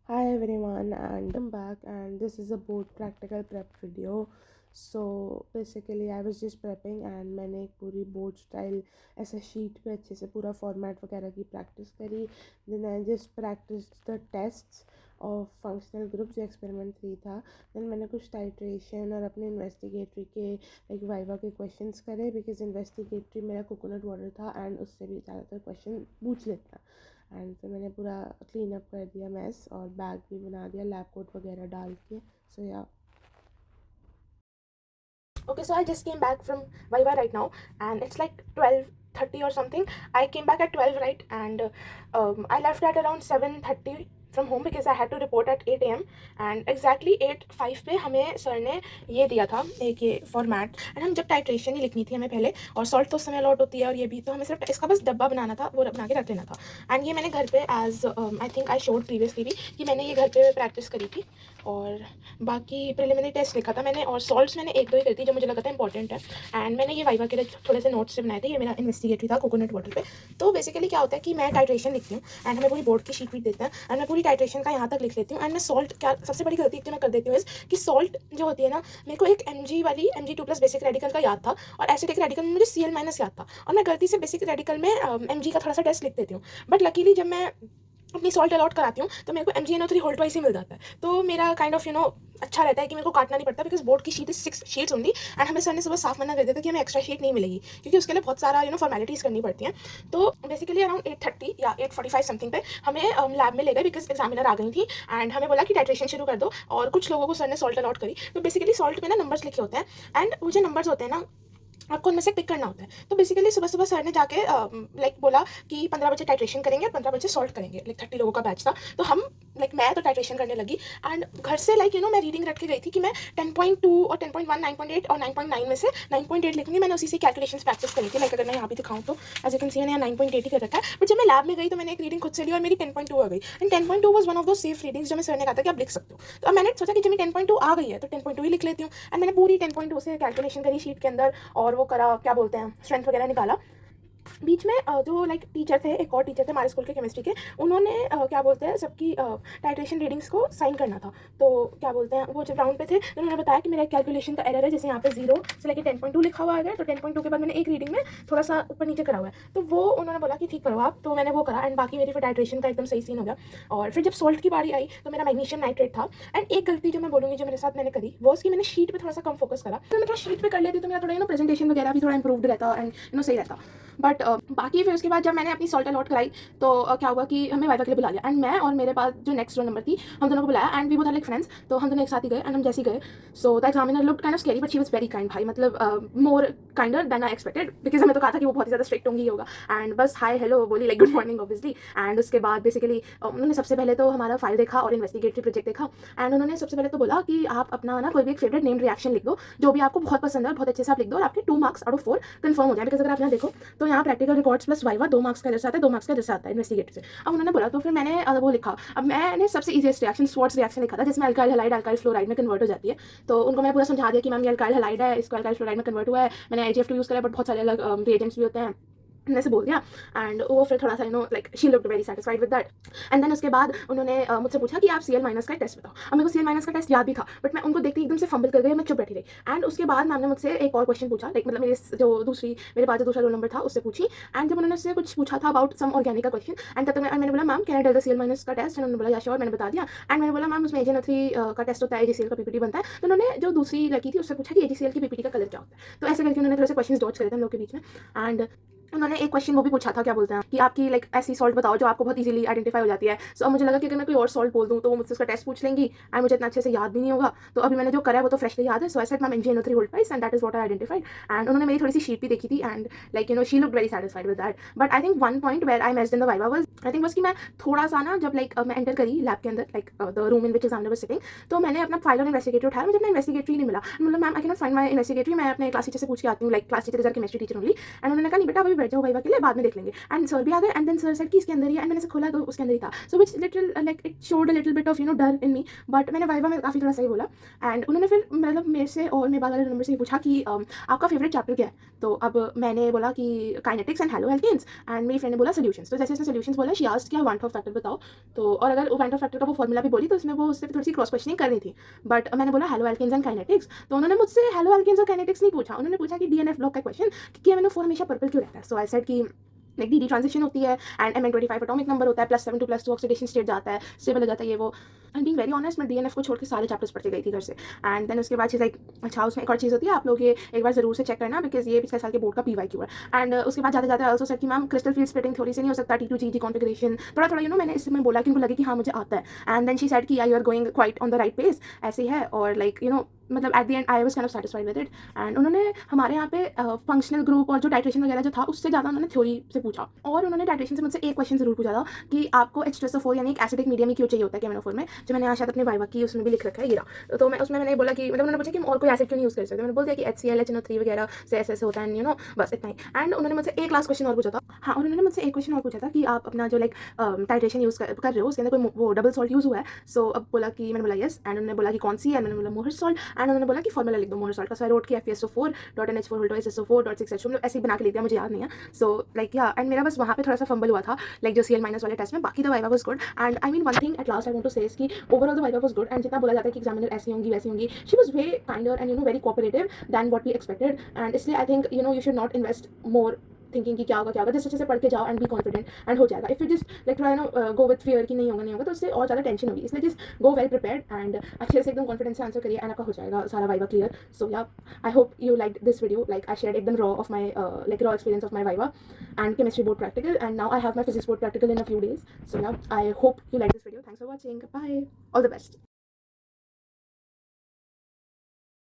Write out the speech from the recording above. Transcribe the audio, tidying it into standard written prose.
Hi everyone, and I'm back, and this is a board practical prep video. So basically I was just prepping and मैंने एक पूरी board style ऐसे sheet पे अच्छे से पूरा फॉर्मेट वगैरह की प्रैक्टिस करी. Then I just practiced the tests of functional group जो एक्सपेरिमेंट 3 था. Then मैंने कुछ टाइट्रेशन और अपने इन्वेस्टिगेटरी के लाइक वाइवा के क्वेश्चंस करे बिकॉज इन्वेस्टिगेटरी मेरा कोकोनट वाटर था एंड उससे भी ज़्यादातर क्वेश्चन पूछ लेता. एंड फिर मैंने पूरा क्लीन अप कर दिया मैस और बैग भी बना दिया लैब कोट वगैरह डाल के. सो या Okay, so I just came back from Viva right now, and it's like 12:30 or something. I came back at 12, right? And I left at around 7:30 from home because I had to report at 8 a.m. and exactly 8:05 पे हमें sir ने ये दिया था एक ये format. And हम जब टाइट्रेशन ही लिखनी थी हमें पहले, और सॉल्ट तो उस समय अलॉट होती है और ये भी, तो हमें सिर्फ इसका बस डब्बा बनाना था, वो बना के रख लेना था. एंड ये मैंने घर पे as I think I showed previously भी कि मैंने ये घर पे प्रैक्टिस करी थी. और बाकी प्रिलिमिनरी टेस्ट लिखा था मैंने, और सॉल्ट्स मैंने एक दो ही करी थी जो मुझे लगा था इंपॉर्टेंट है. एंड मैंने ये वाइवा के लिए थोड़े से नोट्स से बनाए थे. ये मेरा इन्वेस्टिगेटरी था कोकोनट वाटर पे. तो बेसिकली क्या होता है कि मैं टाइट्रेशन लिखती हूँ एंड हमें पूरी बोर्ड की शीट भी देते हैं एंड मैं पूरी टाइट्रेशन का यहाँ तक लिख लेती हूँ. एंड मैं सॉल्ट, क्या सबसे बड़ी गलती जो मैं कर देती हूँ कि सॉल्ट जो होती है ना, मेरे को एक Mg2+ बेसिक रेडिकल का याद था और एसिडिक रेडिकल में मुझे Cl- याद था, और मैं गलती से बेसिक रेडिकल में Mg का थोड़ा सा टेस्ट लिख देती हूँ. बट लकीली जब मैं अपनी सॉल्ट अलॉट कराती हूँ तो मेरे को MgNO3 होल ट्वाइस ही मिल जाता है. तो मेरा काइंड ऑफ अच्छा रहता है कि मेरे को काटना नहीं पड़ता बिकॉज बोर्ड की शीट 6 शीट्स होंगी. एंड हमें सर ने सुबह साफ मना कर दिया था कि हमें एक्स्ट्रा शीट नहीं मिलेगी क्योंकि उसके लिए बहुत सारा फॉर्मेलिटीज़ करनी पड़ती हैं. तो बेसिकली अराउंड 8:30 या 8:45 समथिंग पे हमें लैब में ले गए बिकॉज एग्जामिनर आ गई थी. एंड हमें बोला कि टाइट्रेशन शुरू कर दो, और कुछ लोगों को सर ने सॉल्ट अलॉट करी. तो बेसिकली सॉल्ट में ना नंबर्स लिखे होते हैं एंड वो जो नंबर्स होते हैं ना, आपको उनमें से पिक करना होता है. तो बेसिकली सुबह सुबह सर ने जाके लाइक बोला कि 15 बजे टाइट्रेशन करेंगे और 15 बजे सॉल्ट करेंगे. लाइक 30 लोगों का बैच था. तो हम मैं तो टाइट्रेशन करने लगी. एंड घर से मैं रीडिंग रट के गई थी कि मैं 10.2 और 10.1, 9.8 और 9.9 में से 9.8 लिखूंगी. मैंने उसी से कैलकुलेशंस प्रैक्टिस करी थी. लाइक अगर मैं यहाँ भी दिखाऊँ तो एज यू कैन सी मैंने यहाँ 9.8 ही कर रखा है. बट जब मैं लैब में गई तो मैंने एक रीडिंग खुद से ली और मेरी 10.2 आ गई. एंड 10.2 वॉज वन ऑफ दो सेफ रीडिंग्स जो मैं सर ने कहा था कि आप लिख सकते हो. तो अब मैंने सोचा कि जब मेरी 10.2 आ गई है तो 10.2 ही लिख लेती हूँ. एंड मैंने पूरी 10.2 से कैलकुलेशन करी शीट के अंदर, और वो करा, क्या बोलते हैं, स्ट्रेंथ वगैरह निकाला. बीच में जो लाइक टीचर थे, एक और टीचर थे हमारे स्कूल के केमिस्ट्री के, उन्होंने क्या बोलते हैं सबकी टाइट्रेशन रीडिंग्स को साइन करना था. तो क्या बोलते हैं, वो जब राउंड पे थे तो उन्होंने बताया कि मेरा एक कैलकुलेशन का एरर है. जैसे यहाँ पे 0 से लेकर 10.2 लिखा हुआ है, तो 10.2 के बाद मैंने एक रीडिंग में थोड़ा सा ऊपर नीचे करा हुआ है. तो वो उन्होंने बोला कि ठीक करो आप. तो मैंने वो करा एंड बाकी मेरी फिर टाइट्रेशन का एकदम सही सीन हो गया. और फिर जब सॉल्ट की बारी आई तो मेरा मैग्नीशियम नाइट्रेट था. एंड एक गलती जो मैं बोलूँगी जो मेरे साथ मैंने करी वो उसकी मैंने शीट पर थोड़ा सा कम फोकस करा. तो मैं थोड़ा शीट पर कर लेती तो मेरा थोड़ा प्रेजेंटेशन वगैरह भी थोड़ा इंप्रूव्ड रहता एंड सही रहता. बट बाकी फिर उसके बाद जब मैंने अपनी सॉल्ट अलॉट कराई तो क्या हुआ कि हमें वाइवा के लिए बुला लिया. एंड मैं और मेरे पास जो नेक्स्ट रोल नंबर थी, हम दोनों को बुलाया and we both are like friends. तो हम दोनों एक साथ ही गए एंड हम जैसे ही गए, so the examiner looked kind of scary but she was very kind. भाई मतलब more kinder than I expected because हमें तो कहा था कि वो बहुत ही ज़्यादा स्ट्रिक्ट होंगी होगा. एंड बस हाय हेलो बोली, like good morning obviously. And उसके बाद बेसिकली उन्होंने सबसे पहले तो हमारा फाइल देखा और इन्वेस्टिगेटरी प्रोजेक्ट देखा. एंड उन्होंने सबसे पहले तो बोला कि आप अपना ना कोई भी एक फेवरेट नेम रिएक्शन लिख दो जो भी आपको बहुत पसंद है और बहुत अच्छे से आप लिख दो, और आपके 2 मार्क्स आउट ऑफ 4 कंफर्म हो जाए. बिकॉज अगर आप यहाँ देखो तो यहाँ practical records plus viva 2 marks का इधर से आता है, 2 मार्क्स का इधर से आता है इन्वेस्टिगेटर से. अब उन्होंने बोला तो फिर मैंने वो लिखा. अब मैंने सबसे ईजीएस्ट रिएक्शन स्वॉट्स रिएक्शन लिखा था जिसमें अल्काइल हैलाइड अल्काइल फ्लोराइड में कन्वर्ट हो जाती है. तो उनको मैं पूरा समझा दिया कि मैम ये अल्काइल हैलाइड है, इसको अल्काइल फ्लोराइड में कन्वर्ट हुआ है, मैंने AgF2 यूज़ करा है बट बहुत सारे अलग रिएजेंट्स भी होते हैं, मैंने से बोल दिया. एंड वो फिर थोड़ा सा like she looked very satisfied with that. And then उसके बाद उन्होंने मुझसे पूछा कि आप Cl- का टेस्ट बताओ. अब मेरे को Cl- का टेस्ट याद भी था बट मैं उनको देखते एकदम से फंबल कर गई, मैं चुप बैठी रही. एंड उसके बाद मैम ने मुझसे एक और क्वेश्चन पूछा, लाइक मतलब मेरे जो मेरे पास जो दूसरा रोल नंबर था उससे पूछी. एंड जब उन्होंने उससे कुछ पूछा था अबाउट सम ऑर्गेनिक का क्वेश्चन, एंड तब तक मैंने बोला ma'am can I tell the Cl- का टेस्ट. उन्होंने बोला या श्योर, मैंने बता दिया. एंड मैंने बोला मैम उसमें AgNO3 का टेस्ट होता है, AgCl का PPT बनता है. तो उन्होंने जो दूसरी लड़की थी उससे पूछा कि AgCl की PPT का कलर क्या होता है. तो ऐसे करके उन्होंने थोड़े से क्वेश्चन डॉच करे थे हम लोग के बीच में. एंड उन्होंने एक क्वेश्चन वो भी पूछा था, क्या बोलते हैं, कि आपकी लाइक ऐसी सॉल्ट बताओ जो आपको बहुत इजीली आइडेंटिफाई हो जाती है. सो अब मुझे लगा कि अगर मैं कोई और सॉल्ट बोल दूँ तो वो मुझसे उसका टेस्ट पूछ लेंगी एंड मुझे इतना अच्छे से याद भी नहीं होगा. तो अभी मैंने जो करा है वो तो फ्रेशली याद है. So I said ma'am MgNO3 hold price and that is what I identified. And उन्होंने मेरी थोड़ी सी शीट भी देखी थी and like she looked very satisfied with that. But I think one point where I messed in the viva was, I think, कि मैं थोड़ा सा ना जब मैं एंटर करी लैब के अंदर, like the room in which examiner was sitting, तो मैंने अपना फाइल और इन्वेस्टिगेटरी उठाया. मुझे अपना इन्वेस्टिगेटरी नहीं मिला. मतलब ma'am I can not find my investigatory. मैं अपने क्लास टीचर से पूछ के आती हूँ, like class teacher is our chemistry teacher only. And उन्होंने कहा नहीं बेटा अभी बैठ जाओ वाइवा के लिए, बाद में देख लेंगे। एंड सर भी आ गए, एंड देन सर सेड कि इसके अंदर ही है, एंड मैंने से खोला तो उसके अंदर ही था। So which little like it showed a little bit of डर इन मी, बट मैंने वाइवा में काफ़ी थोड़ा सही बोला। एंड उन्होंने फिर मतलब मेरे से और मेरे बाद वाले नंबर से पूछा कि आपका फेवरेट चैप्टर क्या है। तो अब मैंने बोला कि kinetics and haloalkanes, and मेरी फ्रेंड ने बोला सोल्यूशंस। तो जैसे इसने सोल्यूशंस बोला, शी आस्क्ड कि वन ऑफ फैक्टर बताओ। तो और अगर वो वन ऑफ फैक्टर का वो फॉर्मूला भी बोली तो उसमें वो उससे थोड़ी सी क्रॉस क्वेश्चनिंग करनी थी। बट मैंने बोला हेलो एल्केन्स एंड काइनेटिक्स, तो उन्होंने मुझसे हेलो एल्केन्स और काइनेटिक्स नहीं पूछा, उन्होंने पूछा कि डीएनएफ ब्लॉक का क्वेश्चन कि MnO4 हमेशा पर्पल क्यों रहता है। सो आई सेड कि लाइक डी ट्रांजिशन होती है, एंड Mn25 एटॉमिक नंबर होता है, +7 to +2 ऑक्सीडेशन स्टेट जाता है, स्टेबल हो जाता है ये वो। एंड बीइंग वेरी ऑनेस्ट, मैं डीएनएफ को छोड़ के सारे चैप्टर्स पढ़ के गई थी घर से। एंड देन उसके बाद चीज़ लाइक अच्छा, उसमें एक और चीज़ होती है, आप लोग ये एक बार जरूर से चेक करना, बिकॉज ये पिछले साल के बोर्ड का PYQ है। एंड उसके बाद जाते जाते ऑल्सो सेड कि ma'am crystal field splitting theory से नहीं हो सकता, T2G कॉन्फिगरेशन थोड़ा थोड़ा मैंने इसमें बोला कि उनको लगे कि हाँ मुझे आता है। एंड देन शी सेड कि you are going quite on the right pace, ऐसे ही है। और लाइक मतलब at the end I was kind of satisfied with it. And उन्होंने हमारे यहाँ पे फंक्शनल ग्रुप और जो टाइट्रेशन वगैरह जो था उससे ज़्यादा उन्होंने थ्योरी से पूछा। और उन्होंने टाइट्रेशन से मुझसे एक क्वेश्चन जरूर पूछा था कि आपको H2SO4 यानी एक एसिडिक मीडियम ही क्यों चाहिए होता है MnO4 में, जो मैंने आज शायद अपने वाइवा की उसमें भी लिख रखा है ये रहा। तो मैं उसमें मैंने बोला कि मतलब उन्होंने पूछा कि हम और कोई एसिड क्यों नहीं यूज़ कर सकते, मैंने बोल दिया कि HCl HNO3 वगैरह से ऐसे होता है, बस इतना ही। एंड उन्होंने मुझसे एक लास्ट क्वेश्चन और पूछा था। हाँ, उन्होंने मुझसे एक क्वेश्चन और पूछा था कि आप अपना जो लाइक टाइट्रेशन यूज़ कर रहे हो उसके अंदर कोई वो डबल सॉल्ट यूज़ हुआ है। सो अब बोला कि मैंने बोला यस, एंड उन्होंने बोला कि कौन सी है, मैंने बोला मोहर सॉल्ट। एंड उन्होंने बोला कि फॉर्मूला लिख दो मोहर सॉल्ट का। सो आई रोट कि FeSO4.NH4 SSO4.6H, मतलब ऐसे ही बना के लिख दिया, मुझे याद नहीं है। सो लाइक या, एंड मेरा बस वहाँ पे थोड़ा सा फंबल हुआ था लाइक जो CL- वाले टेस्ट में, बाकी the viva was good. And I mean one thing at last I want to say कि overall the viva was good. And जितना बोला जाता है कि एग्जामिनर ऐसी होंगी वैसी होंगी, she was way kinder and very cooperative than what we expected. And इसलिए I think you should not invest more thinking कि क्या होगा, जैसे जैसे पढ़ के जाओ एंड बी कॉन्फिडेंट एंड हो जाएगा। इफ यू जस्ट लाइक थोड़ा गो विद फियर कि नहीं होगा तो उससे और ज़्यादा टेंशन होगी। इसलिए just go well prepared and अच्छे से एकदम कॉन्फिडेंस से आंसर करिए, एंड आपका हो जाएगा सारा viva clear. So yeah, I hope you like this video, like I shared एकदम raw of my like raw experience of my viva and chemistry board practical, and now I have my physics board practical in a few days. So yeah, I hope you like this video. Thanks for watching. Bye. All the best.